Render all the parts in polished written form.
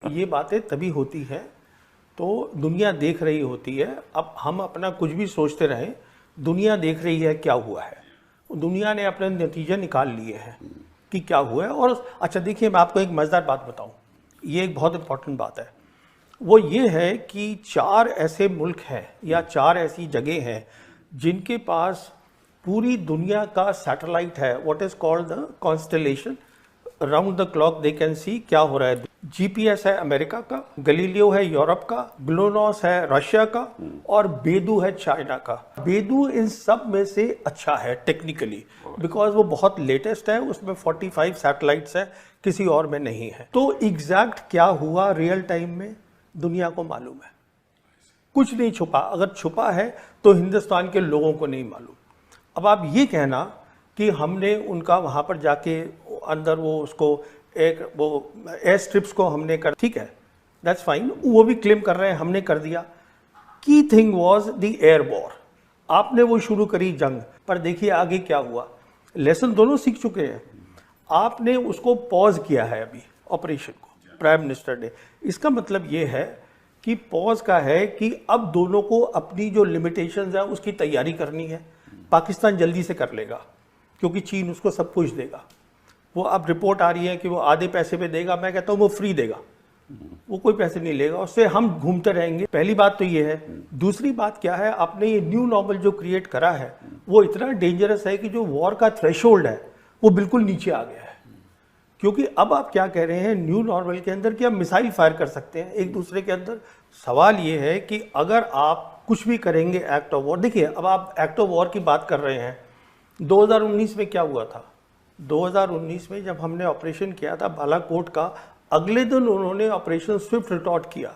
ये बातें तभी होती हैं तो दुनिया देख रही होती है। अब हम अपना कुछ भी सोचते रहें, दुनिया देख रही है क्या हुआ है। दुनिया ने अपने नतीजे निकाल लिए हैं कि क्या हुआ है। और अच्छा देखिए, मैं आपको एक मज़ेदार बात बताऊं, ये एक बहुत इंपॉर्टेंट बात है। वो ये है कि 4 ऐसे मुल्क हैं या 4 ऐसी जगह हैं जिनके पास पूरी दुनिया का सैटेलाइट है, what is called the constellation. Round the clock they can see क्या हो रहा है। जीपीएस है अमेरिका का, गलीलियो है यूरोप का, ग्लोनॉस है रशिया का और बेदू है चाइना का। बेदू इन सब में से अच्छा है टेक्निकली, बिकॉज वो बहुत लेटेस्ट है, उसमें 45 सैटेलाइट्स है, किसी और में नहीं है। तो एग्जैक्ट क्या हुआ रियल टाइम में दुनिया को मालूम है, कुछ नहीं छुपा। अगर छुपा है तो हिंदुस्तान के लोगों को नहीं मालूम। अब आप ये कहना कि हमने उनका वहाँ पर जाके अंदर वो उसको एक वो एयर स्ट्रिप्स को हमने कर, ठीक है, दैट्स फाइन, वो भी क्लेम कर रहे हैं हमने कर दिया। Key thing was the air war. आपने वो शुरू करी जंग, पर देखिए आगे क्या हुआ। लेसन दोनों सीख चुके हैं। आपने उसको पॉज किया है अभी ऑपरेशन को, प्राइम मिनिस्टर ने। इसका मतलब ये है कि पॉज का है कि अब दोनों को अपनी जो लिमिटेशंस है उसकी तैयारी करनी है। पाकिस्तान जल्दी से कर लेगा क्योंकि चीन उसको सब कुछ देगा। वो अब रिपोर्ट आ रही है कि वो आधे पैसे पे देगा, मैं कहता हूँ वो फ्री देगा, वो कोई पैसे नहीं लेगा, उससे हम घूमते रहेंगे। पहली बात तो ये है। दूसरी बात क्या है, आपने ये न्यू नॉर्मल जो क्रिएट करा है वो इतना डेंजरस है कि जो वॉर का थ्रेशोल्ड है वो बिल्कुल नीचे आ गया है। क्योंकि अब आप क्या कह रहे हैं न्यू नॉर्मल के अंदर कि आप मिसाइल फायर कर सकते हैं एक दूसरे के अंदर। सवाल ये है कि अगर आप कुछ भी करेंगे एक्ट ऑफ वॉर, देखिए अब आप एक्ट ऑफ वॉर की बात कर रहे हैं। 2019 में क्या हुआ था, 2019 में जब हमने ऑपरेशन किया था बालाकोट का, अगले दिन उन्होंने ऑपरेशन स्विफ्ट रिटॉर्ट किया,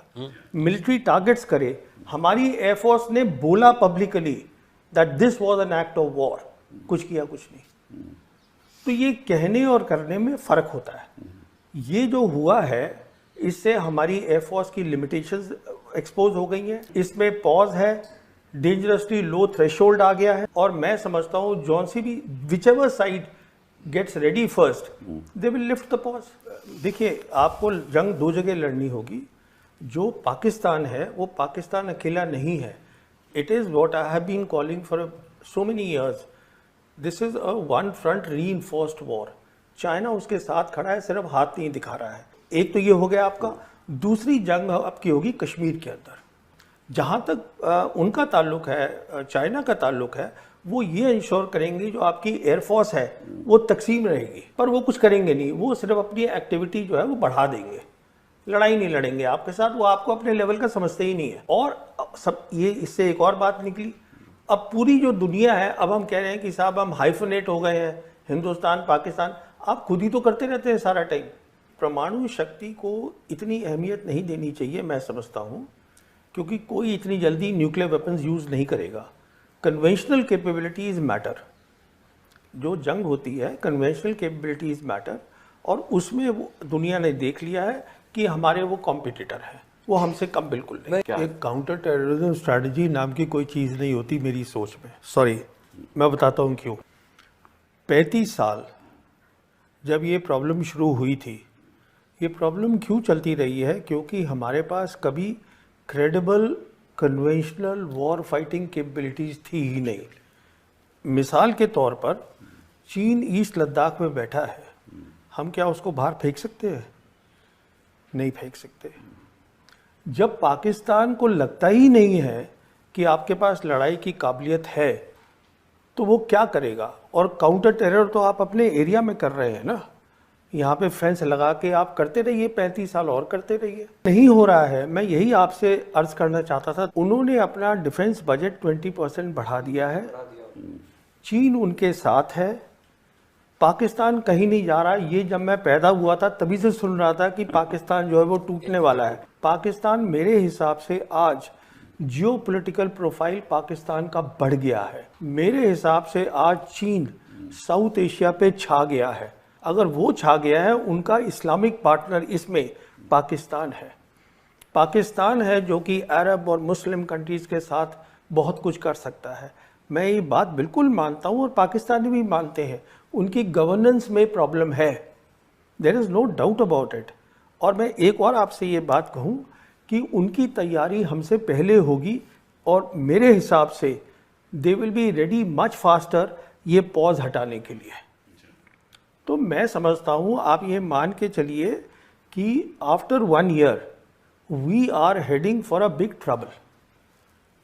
मिलिट्री टारगेट्स करे। हमारी एयरफोर्स ने बोला publicly that this was an act of war, कुछ किया कुछ नहीं। तो ये कहने और करने में फर्क होता है। ये जो हुआ है इससे हमारी एयरफोर्स की लिमिटेशंस एक्सपोज हो गई हैं। इसमें पॉज है, डेंजरसली लो थ्रेशोल्ड आ गया है। और मैं समझता हूँ जॉन सी भी whichever side gets ready first they will lift the pause. देखिए आपको जंग 2 जगह लड़नी होगी। जो पाकिस्तान है वो पाकिस्तान अकेला नहीं है। It is what I have been calling for so many years, this is a one front reinforced war. China उसके साथ खड़ा है, सिर्फ हाथ नहीं दिखा रहा है। एक तो ये हो गया आपका। दूसरी जंग आपकी होगी कश्मीर के अंदर। जहाँ तक उनका ताल्लुक है, चाइना का ताल्लुक है, वो ये इंश्योर करेंगे जो आपकी एयरफोर्स है वो तकसीम रहेगी, पर वो कुछ करेंगे नहीं। वो सिर्फ अपनी एक्टिविटी जो है वो बढ़ा देंगे, लड़ाई नहीं लड़ेंगे आपके साथ। वो आपको अपने लेवल का समझते ही नहीं है। और सब ये इससे एक और बात निकली, अब पूरी जो दुनिया है, अब हम कह रहे हैं कि साहब हम हाइफनेट हो गए हैं, हिंदुस्तान पाकिस्तान। आप खुद ही तो करते रहते हैं सारा टाइम। परमाणु शक्ति को इतनी अहमियत नहीं देनी चाहिए मैं समझता हूँ, क्योंकि कोई इतनी जल्दी न्यूक्लियर वेपन्स यूज़ नहीं करेगा। Conventional capabilities matter. जो जंग होती है कन्वेंशनल कैपेबिलिटीज़ मैटर, और उसमें वो दुनिया ने देख लिया है कि हमारे वो कॉम्पिटिटर हैं, वो हमसे कम बिल्कुल नहीं। एक काउंटर टेररिज्म स्ट्रैटेजी नाम की कोई चीज़ नहीं होती मेरी सोच में। सॉरी, मैं बताता हूँ क्यों। 35 साल जब ये प्रॉब्लम शुरू हुई थी, ये प्रॉब्लम क्यों चलती रही है, क्योंकि हमारे पास कभी credible conventional war fighting capabilities थी ही नहीं। मिसाल के तौर पर चीन ईस्ट लद्दाख में बैठा है, हम क्या उसको बाहर फेंक सकते हैं? नहीं फेंक सकते। जब पाकिस्तान को लगता ही नहीं है कि आपके पास लड़ाई की काबिलियत है तो वो क्या करेगा? और काउंटर टेरर तो आप अपने एरिया में कर रहे हैं ना, यहाँ पे फेंस लगा के आप करते रहिए, 35 साल और करते रहिए। नहीं हो रहा है। मैं यही आपसे अर्ज करना चाहता था। उन्होंने अपना डिफेंस बजट 20% बढ़ा दिया है, चीन उनके साथ है, पाकिस्तान कहीं नहीं जा रहा। ये जब मैं पैदा हुआ था तभी से सुन रहा था कि पाकिस्तान जो है वो टूटने वाला है। पाकिस्तान मेरे हिसाब से आज जियोपॉलिटिकल प्रोफाइल पाकिस्तान का बढ़ गया है। मेरे हिसाब से आज चीन साउथ एशिया पे छा गया है। अगर वो छा गया है, उनका इस्लामिक पार्टनर इसमें पाकिस्तान है। पाकिस्तान है जो कि अरब और मुस्लिम कंट्रीज़ के साथ बहुत कुछ कर सकता है। मैं ये बात बिल्कुल मानता हूँ और पाकिस्तानी भी मानते हैं। उनकी गवर्नेंस में प्रॉब्लम है, there is no doubt about it. और मैं एक और आपसे ये बात कहूँ कि उनकी तैयारी हमसे पहले होगी और मेरे हिसाब से they will be ready much faster ये पॉज हटाने के लिए। तो मैं समझता हूँ आप ये मान के चलिए कि after 1 year we are heading for a big trouble.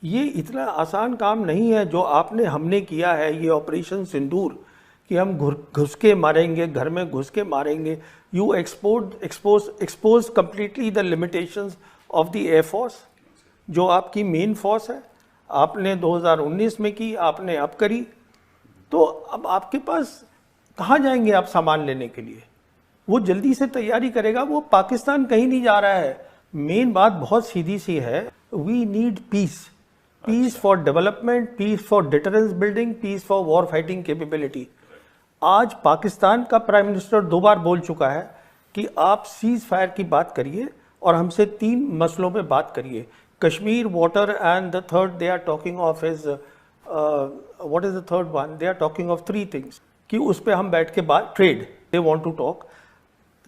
ये इतना आसान काम नहीं है जो आपने हमने किया है, ये ऑपरेशन सिंदूर कि हम घुस के मारेंगे, घर में घुस के मारेंगे। You expose completely the limitations of the air force, जो आपकी मेन फोर्स है। आपने 2019 में की, आपने अब करी, तो अब आपके पास कहाँ जाएंगे आप सामान लेने के लिए? वो जल्दी से तैयारी करेगा, वो पाकिस्तान कहीं नहीं जा रहा है। मेन बात बहुत सीधी सी है, we need peace, peace for development, peace for deterrence building, peace for war fighting capability. आज पाकिस्तान का प्राइम मिनिस्टर 2 बार बोल चुका है कि आप सीज फायर की बात करिए और हमसे 3 मसलों पे बात करिए, Kashmir, water and the third they are talking of is what is the third one, they are talking of 3 things कि उस पे हम बैठ के बात, trade they want to talk.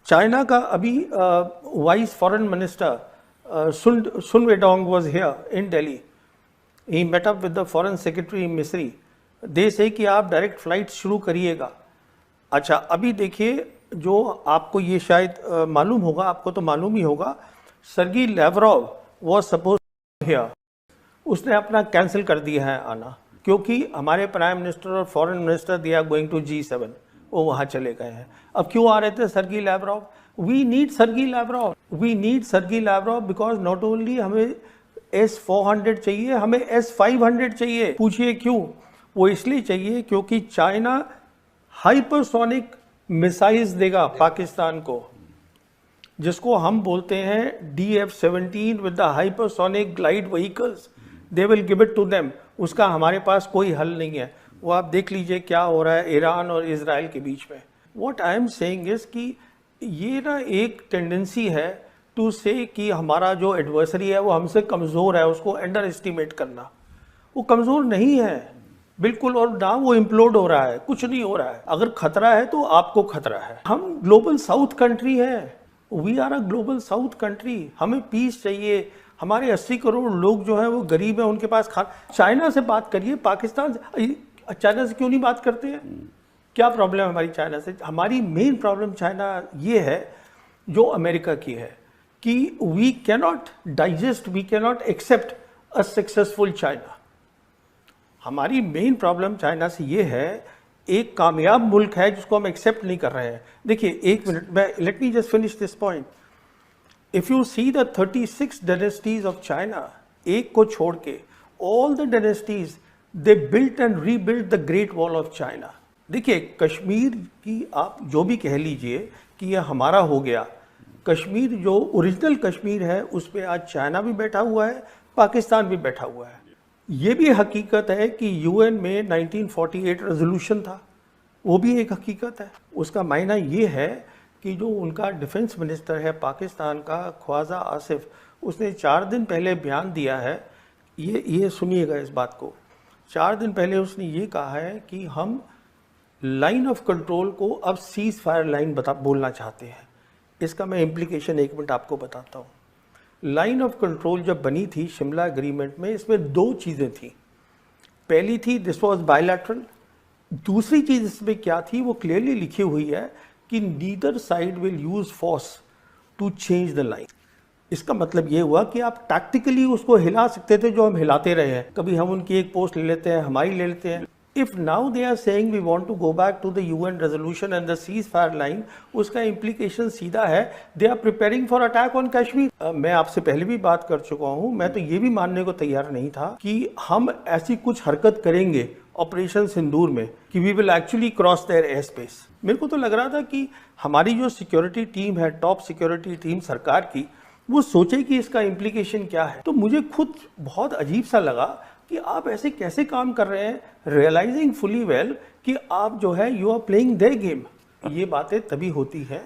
China का अभी vice foreign minister Sun Weidong was here in Delhi, he met up with the foreign secretary Misri. They से कि आप डायरेक्ट फ्लाइट शुरू करिएगा। अच्छा, अभी देखिए, जो आपको ये शायद मालूम होगा, आपको तो मालूम ही होगा, Sergey Lavrov was suppose here, उसने अपना कैंसिल कर दिया है आना, क्योंकि हमारे प्राइम मिनिस्टर और foreign minister they are going to G7, वो वहाँ चले गए हैं। अब क्यों आ रहे थे Sergey Lavrov? We need Sergey Lavrov, we need Sergey Lavrov because not only हमें S-400 चाहिए, हमें S-500 चाहिए। पूछिए क्यों? वो इसलिए चाहिए क्योंकि चाइना हाइपरसोनिक मिसाइल्स देगा पाकिस्तान को, जिसको हम बोलते हैं DF-17 with the hypersonic glide vehicles, they will give it to them. उसका हमारे पास कोई हल नहीं है। वो आप देख लीजिए क्या हो रहा है ईरान और इजराइल के बीच में। What I am saying is कि ये ना एक टेंडेंसी है टू से कि हमारा जो एडवर्सरी है वो हमसे कमज़ोर है, उसको अंडर एस्टिमेट करना। वो कमज़ोर नहीं है बिल्कुल, और ना वो इम्प्लोड हो रहा है, कुछ नहीं हो रहा है। अगर खतरा है तो आपको खतरा है। हम ग्लोबल साउथ कंट्री है, we are a global south country. हमें पीस चाहिए। हमारे 80 करोड़ लोग जो हैं वो गरीब हैं, उनके पास चाइना से बात करिए, पाकिस्तान से, चाइना से क्यों नहीं बात करते हैं? क्या प्रॉब्लम है हमारी चाइना से? हमारी मेन प्रॉब्लम चाइना ये है जो अमेरिका की है कि we cannot digest, we cannot accept a successful China. हमारी मेन प्रॉब्लम चाइना से ये है, एक कामयाब मुल्क है जिसको हम एक्सेप्ट नहीं कर रहे हैं। देखिए, एक मिनट, मैं let me just finish this point. If you see the 36 dynasties of China, एक को छोड़ के all the dynasties they built and rebuilt the great wall of China. देखिए, कश्मीर की आप जो भी कह लीजिए कि यह हमारा हो गया, कश्मीर जो ओरिजिनल कश्मीर है उस पर आज चाइना भी बैठा हुआ है, पाकिस्तान भी बैठा हुआ है। ये भी हकीकत है कि यूएन में 1948 रेजोल्यूशन था, वो भी एक हकीकत है। उसका मायना ये है कि जो उनका डिफेंस मिनिस्टर है पाकिस्तान का, ख्वाजा आसिफ, उसने 4 दिन पहले बयान दिया है, ये सुनिएगा इस बात को। 4 दिन पहले उसने ये कहा है कि हम लाइन ऑफ कंट्रोल को अब सीज फायर लाइन बोलना चाहते हैं। इसका मैं इम्प्लीकेशन 1 मिनट आपको बताता हूँ। लाइन ऑफ कंट्रोल जब बनी थी शिमला एग्रीमेंट में, इसमें 2 चीज़ें थी। पहली थी दिस वाज बायलैटरल। दूसरी चीज़ इसमें क्या थी, वो क्लियरली लिखी हुई है कि neither side will use force to change the line. इसका मतलब ये हुआ कि आप टैक्टिकली उसको हिला सकते थे, जो हम हिलाते रहे हैं। कभी हम उनकी एक पोस्ट ले लेते हैं, हमारी ले लेते हैं। If now they are saying we want to go back to the UN resolution and the ceasefire line, उसका इम्प्लीकेशन सीधा है they are preparing for attack on Kashmir. मैं आपसे पहले भी बात कर चुका हूं, मैं तो ये भी मानने को तैयार नहीं था कि हम ऐसी कुछ हरकत करेंगे ऑपरेशन सिंदूर में कि we will actually cross their air space. मेरे को तो लग रहा था कि हमारी जो सिक्योरिटी टीम है, टॉप सिक्योरिटी टीम सरकार की, वो सोचे कि इसका इम्प्लीकेशन क्या है। तो मुझे खुद बहुत अजीब सा लगा कि आप ऐसे कैसे काम कर रहे हैं, रियलाइजिंग फुली वेल कि आप जो है you are playing their game. ये बातें तभी होती है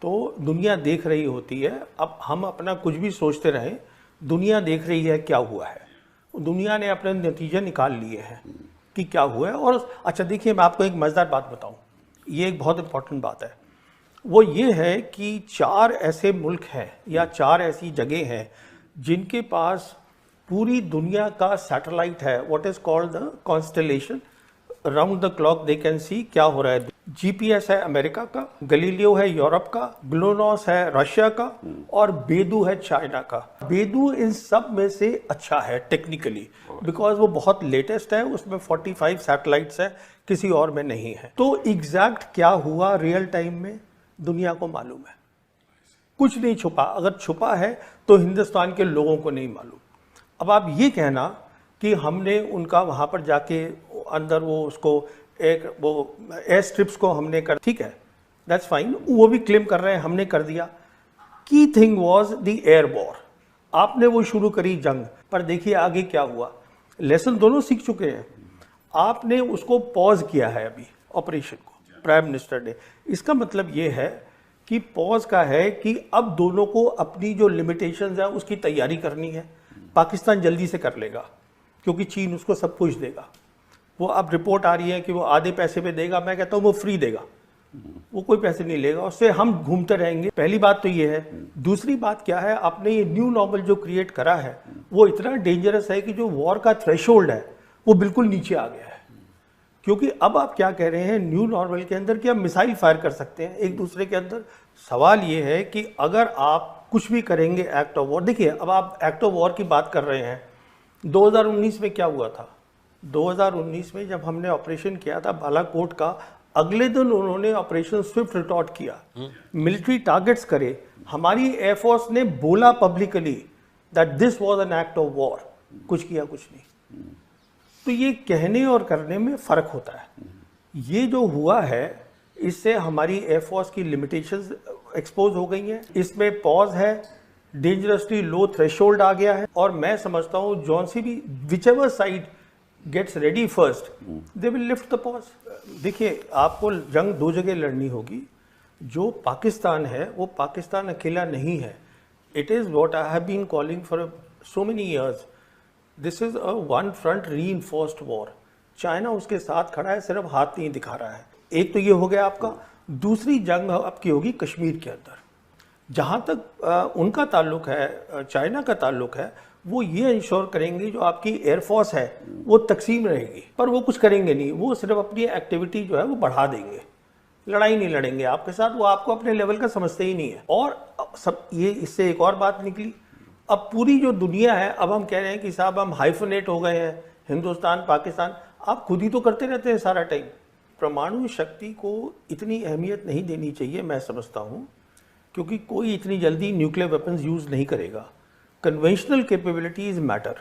तो दुनिया देख रही होती है। अब हम अपना कुछ भी सोचते रहें, दुनिया देख रही है क्या हुआ है। दुनिया ने अपने नतीजे निकाल लिए हैं कि क्या हुआ है। और अच्छा देखिए, मैं आपको एक मज़ेदार बात बताऊं, ये एक बहुत इंपॉर्टेंट बात है। वो ये है कि 4 ऐसे मुल्क हैं या 4 ऐसी जगह हैं जिनके पास पूरी दुनिया का सैटेलाइट है, what is called the constellation, round the clock they can see क्या हो रहा है। जीपीएस है अमेरिका का, गलीलियो है यूरोप का, ग्लोनॉस है रशिया का और बेदू है चाइना का। बेदू इन सब में से अच्छा है टेक्निकली, बिकॉज वो बहुत लेटेस्ट है, उसमें 45 सैटेलाइट्स है, किसी और में नहीं है। तो एग्जैक्ट क्या हुआ रियल टाइम में दुनिया को मालूम है, कुछ नहीं छुपा। अगर छुपा है तो हिंदुस्तान के लोगों को नहीं मालूम। अब आप ये कहना कि हमने उनका वहां पर जाके अंदर वो उसको एक वो एयर स्ट्रिप्स को हमने कर, ठीक है, दैट्स फाइन, वो भी क्लेम कर रहे हैं हमने कर दिया। Key thing was the air war, आपने वो शुरू करी जंग, पर देखिए आगे क्या हुआ। लेसन दोनों सीख चुके हैं, आपने उसको पॉज किया है अभी ऑपरेशन को, प्राइम मिनिस्टर ने। इसका मतलब ये है कि पॉज का है कि अब दोनों को अपनी जो लिमिटेशंस है उसकी तैयारी करनी है। पाकिस्तान जल्दी से कर लेगा क्योंकि चीन उसको सब कुछ देगा। वो अब रिपोर्ट आ रही है कि वो आधे पैसे पे देगा, मैं कहता हूँ वो फ्री देगा, वो कोई पैसे नहीं लेगा, उससे हम घूमते रहेंगे। पहली बात तो ये है। दूसरी बात क्या है, आपने ये न्यू नॉर्मल जो क्रिएट करा है वो इतना डेंजरस है कि जो वॉर का थ्रेशोल्ड है वो बिल्कुल नीचे आ गया है। क्योंकि अब आप क्या कह रहे हैं न्यू नॉर्मल के अंदर कि आप मिसाइल फायर कर सकते हैं एक दूसरे के अंदर। सवाल ये है कि अगर आप कुछ भी करेंगे एक्ट ऑफ वॉर, देखिए अब आप एक्ट ऑफ वॉर की बात कर रहे हैं, 2019 में क्या हुआ था। 2019 में जब हमने ऑपरेशन किया था बालाकोट का, अगले दिन उन्होंने ऑपरेशन स्विफ्ट रिटॉर्ट किया, मिलिट्री टारगेट्स करे। हमारी एयरफोर्स ने बोला publicly that this was an act of war, कुछ किया कुछ नहीं। तो ये कहने और करने में फर्क होता है। ये जो हुआ है इससे हमारी एयरफोर्स की लिमिटेशंस एक्सपोज हो गई हैं, इसमें पॉज है, डेंजरसली लो थ्रेशोल्ड आ गया है। और मैं समझता हूँ जॉन सी भी whichever side gets ready first they will lift the pause. देखिए आपको जंग 2 जगह लड़नी होगी। जो पाकिस्तान है वो पाकिस्तान अकेला नहीं है। It is what I have been calling for so many years, this is a one front reinforced war. China उसके साथ खड़ा है, सिर्फ हाथ नहीं दिखा रहा है। एक तो ये हो गया आपका। दूसरी जंग आपकी होगी कश्मीर के अंदर। जहाँ तक उनका ताल्लुक है, चाइना का ताल्लुक है, वो ये इंश्योर करेंगे जो आपकी एयरफोर्स है वो तकसीम रहेगी, पर वो कुछ करेंगे नहीं। वो सिर्फ अपनी एक्टिविटी जो है वो बढ़ा देंगे, लड़ाई नहीं लड़ेंगे आपके साथ। वो आपको अपने लेवल का समझते ही नहीं है। और सब ये इससे एक और बात निकली, अब पूरी जो दुनिया है, अब हम कह रहे हैं कि साहब हम हाइफनेट हो गए हैं, हिंदुस्तान पाकिस्तान। आप खुद ही तो करते रहते हैं सारा टाइम। परमाणु शक्ति को इतनी अहमियत नहीं देनी चाहिए मैं समझता हूँ, क्योंकि कोई इतनी जल्दी न्यूक्लियर वेपन्स यूज़ नहीं करेगा। Conventional capabilities matter.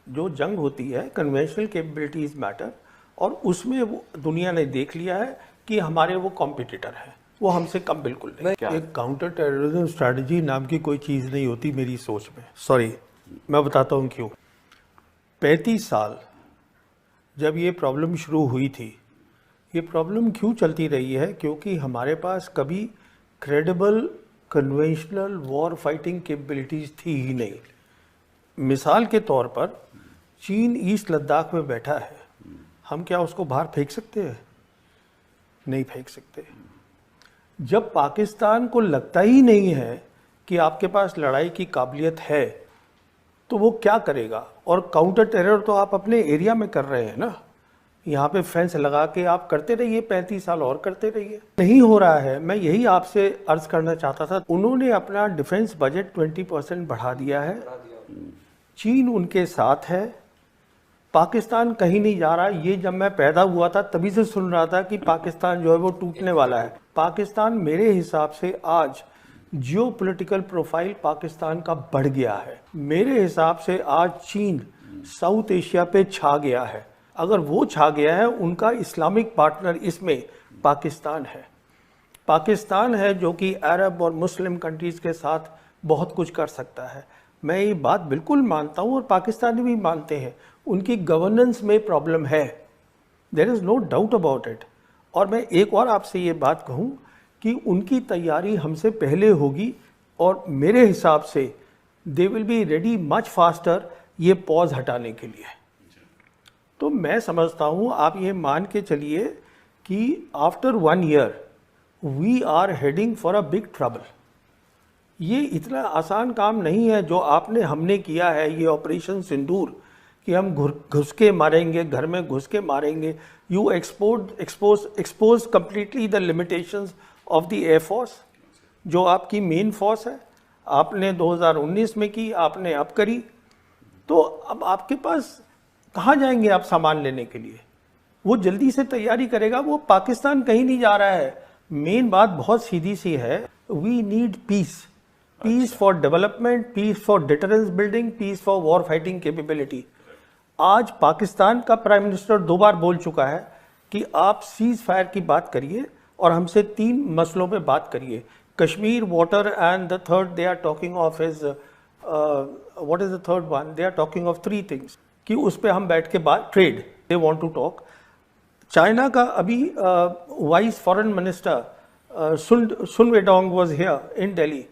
जो जंग होती है कन्वेंशनल कैपेबिलिटीज़ मैटर, और उसमें वो दुनिया ने देख लिया है कि हमारे वो कॉम्पिटिटर हैं, वो हमसे कम बिल्कुल नहीं। एक काउंटर टेररिज्म स्ट्रैटेजी नाम की कोई चीज़ नहीं होती मेरी सोच में। सॉरी, मैं बताता हूँ क्यों। 35 साल जब ये प्रॉब्लम शुरू हुई थी, ये प्रॉब्लम क्यों चलती रही है, क्योंकि हमारे पास कभी credible conventional war fighting capabilities थी ही नहीं। मिसाल के तौर पर चीन ईस्ट लद्दाख में बैठा है, हम क्या उसको बाहर फेंक सकते हैं? नहीं फेंक सकते। जब पाकिस्तान को लगता ही नहीं है कि आपके पास लड़ाई की काबिलियत है, तो वो क्या करेगा? और काउंटर टेरर तो आप अपने एरिया में कर रहे हैं ना, यहाँ पे फेंस लगा के आप करते रहिए, 35 साल और करते रहिए। नहीं हो रहा है। मैं यही आपसे अर्ज करना चाहता था। उन्होंने अपना डिफेंस बजट 20% बढ़ा दिया है, चीन उनके साथ है, पाकिस्तान कहीं नहीं जा रहा। ये जब मैं पैदा हुआ था तभी से सुन रहा था कि पाकिस्तान जो है वो टूटने वाला है। पाकिस्तान मेरे हिसाब से आज जियोपॉलिटिकल प्रोफाइल पाकिस्तान का बढ़ गया है। मेरे हिसाब से आज चीन साउथ एशिया पे छा गया है। अगर वो छा गया है, उनका इस्लामिक पार्टनर इसमें पाकिस्तान है। पाकिस्तान है जो कि अरब और मुस्लिम कंट्रीज़ के साथ बहुत कुछ कर सकता है। मैं ये बात बिल्कुल मानता हूँ और पाकिस्तानी भी मानते हैं। उनकी गवर्नेंस में प्रॉब्लम है, there is no doubt about it. और मैं एक और आपसे ये बात कहूँ कि उनकी तैयारी हमसे पहले होगी और मेरे हिसाब से they will be ready much faster ये पॉज हटाने के लिए। तो मैं समझता हूँ आप ये मान के चलिए कि after 1 year we are heading for a big trouble. ये इतना आसान काम नहीं है जो हमने किया है, ये ऑपरेशन सिंदूर, कि हम घुस के मारेंगे, घर में घुस के मारेंगे। You expose completely the limitations of the air force, जो आपकी मेन फोर्स है। आपने 2019 में की, आपने अब करी, तो अब आपके पास कहाँ जाएंगे आप सामान लेने के लिए? वो जल्दी से तैयारी करेगा। वो पाकिस्तान कहीं नहीं जा रहा है। मेन बात बहुत सीधी सी है, we need peace, peace for development, peace for deterrence building, peace for war fighting capability. आज पाकिस्तान का प्राइम मिनिस्टर 2 बार बोल चुका है कि आप सीज फायर की बात करिए और हमसे 3 मसलों पे बात करिए, Kashmir, water and the third they are talking of is what is the third one, they are talking of 3 things, कि उस पे हम बैठ के बात, trade they want to talk. China का अभी vice foreign minister Sun Weidong was here in Delhi,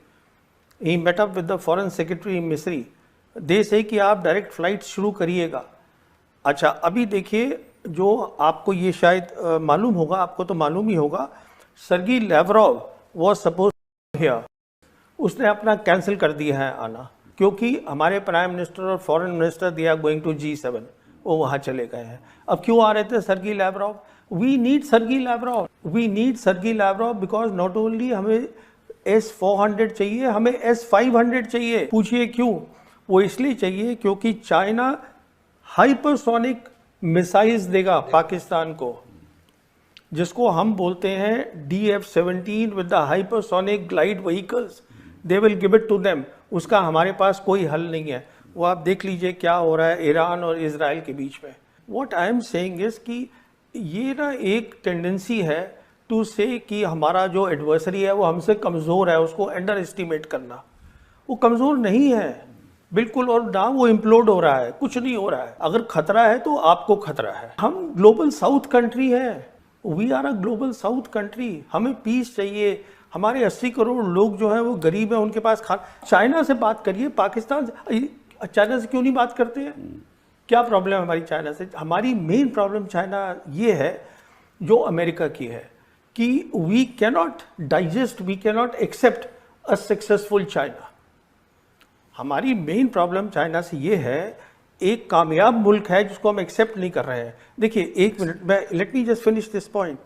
he met up with the foreign secretary Misri. They से कि आप डायरेक्ट फ्लाइट शुरू करिएगा। अच्छा, अभी देखिए, जो आपको ये शायद मालूम होगा, आपको तो मालूम ही होगा, Sergey Lavrov was suppose here, उसने अपना कैंसिल कर दिया है आना, क्योंकि हमारे प्राइम मिनिस्टर और foreign minister they are going to G7, वो वहाँ चले गए हैं। अब क्यों आ रहे थे Sergey Lavrov? We need Sergey Lavrov, we need Sergey Lavrov because not only हमें S-400 चाहिए, हमें S-500 चाहिए। पूछिए क्यों? वो इसलिए चाहिए क्योंकि चाइना हाइपरसोनिक मिसाइल्स देगा पाकिस्तान को, जिसको हम बोलते हैं DF-17 with the hypersonic glide vehicles, they will give it to them. उसका हमारे पास कोई हल नहीं है। वो आप देख लीजिए क्या हो रहा है ईरान और इजराइल के बीच में। What I am saying is कि ये ना एक टेंडेंसी है टू से कि हमारा जो एडवर्सरी है वो हमसे कमज़ोर है, उसको अंडर एस्टिमेट करना। वो कमज़ोर नहीं है बिल्कुल, और ना वो इम्प्लोड हो रहा है, कुछ नहीं हो रहा है। अगर खतरा है तो आपको खतरा है। हम ग्लोबल साउथ कंट्री है, we are a global south country. हमें पीस चाहिए। हमारे 80 करोड़ लोग जो हैं वो गरीब हैं, उनके पास चाइना से बात करिए, पाकिस्तान से, चाइना से क्यों नहीं बात करते हैं? क्या प्रॉब्लम है हमारी चाइना से? हमारी मेन प्रॉब्लम चाइना ये है जो अमेरिका की है कि we cannot digest, we cannot accept a successful China. हमारी मेन प्रॉब्लम चाइना से ये है, एक कामयाब मुल्क है जिसको हम एक्सेप्ट नहीं कर रहे हैं। देखिए, एक मिनट, मैं let me just finish this point.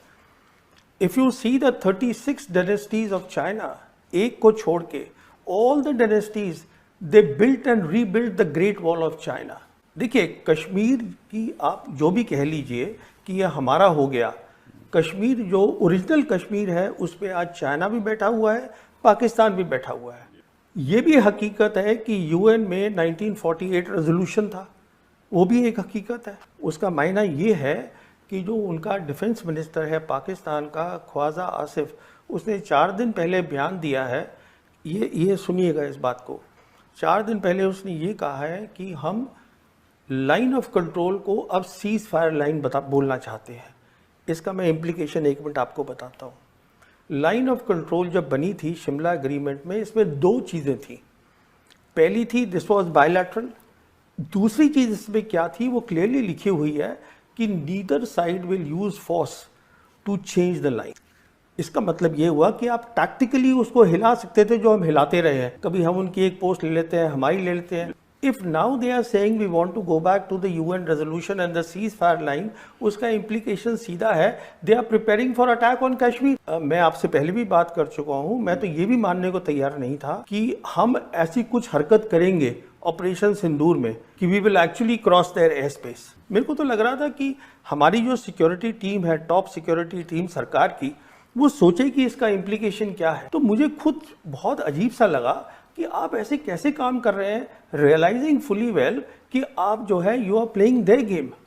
If you see the 36 dynasties of China, एक को छोड़ के all the dynasties they built and rebuilt the great wall of China. देखिए, कश्मीर की आप जो भी कह लीजिए कि यह हमारा हो गया, कश्मीर जो ओरिजिनल कश्मीर है उस पर आज चाइना भी बैठा हुआ है, पाकिस्तान भी बैठा हुआ है। ये भी हकीकत है कि यूएन में 1948 रेजोल्यूशन था, वो भी एक हकीकत है। उसका मायना ये है कि जो उनका डिफेंस मिनिस्टर है पाकिस्तान का, ख्वाजा आसिफ, उसने 4 दिन पहले बयान दिया है, ये सुनिएगा इस बात को। 4 दिन पहले उसने ये कहा है कि हम लाइन ऑफ कंट्रोल को अब सीज फायर लाइन बोलना चाहते हैं। इसका मैं इम्प्लीकेशन 1 मिनट आपको बताता हूँ। लाइन ऑफ कंट्रोल जब बनी थी शिमला एग्रीमेंट में, इसमें 2 चीज़ें थी। पहली थी दिस वाज बायलैटरल। दूसरी चीज़ इसमें क्या थी, वो क्लियरली लिखी हुई है कि neither side will use force to change the line. इसका मतलब ये हुआ कि आप टैक्टिकली उसको हिला सकते थे, जो हम हिलाते रहे हैं। कभी हम उनकी एक पोस्ट ले लेते हैं, हमारी ले लेते हैं। If now they are saying we want to go back to the UN resolution and the ceasefire line, उसका इम्प्लीकेशन सीधा है they are preparing for attack on Kashmir. मैं आपसे पहले भी बात कर चुका हूं, मैं तो ये भी मानने को तैयार नहीं था कि हम ऐसी कुछ हरकत करेंगे ऑपरेशन सिंदूर में कि we will actually cross their air space. मेरे को तो लग रहा था कि हमारी जो सिक्योरिटी टीम है, टॉप सिक्योरिटी टीम सरकार की, वो सोचे कि इसका इम्प्लीकेशन क्या है। तो मुझे खुद बहुत अजीब सा लगा कि आप ऐसे कैसे काम कर रहे हैं, रियलाइजिंग फुली वेल कि आप जो है you are playing their game.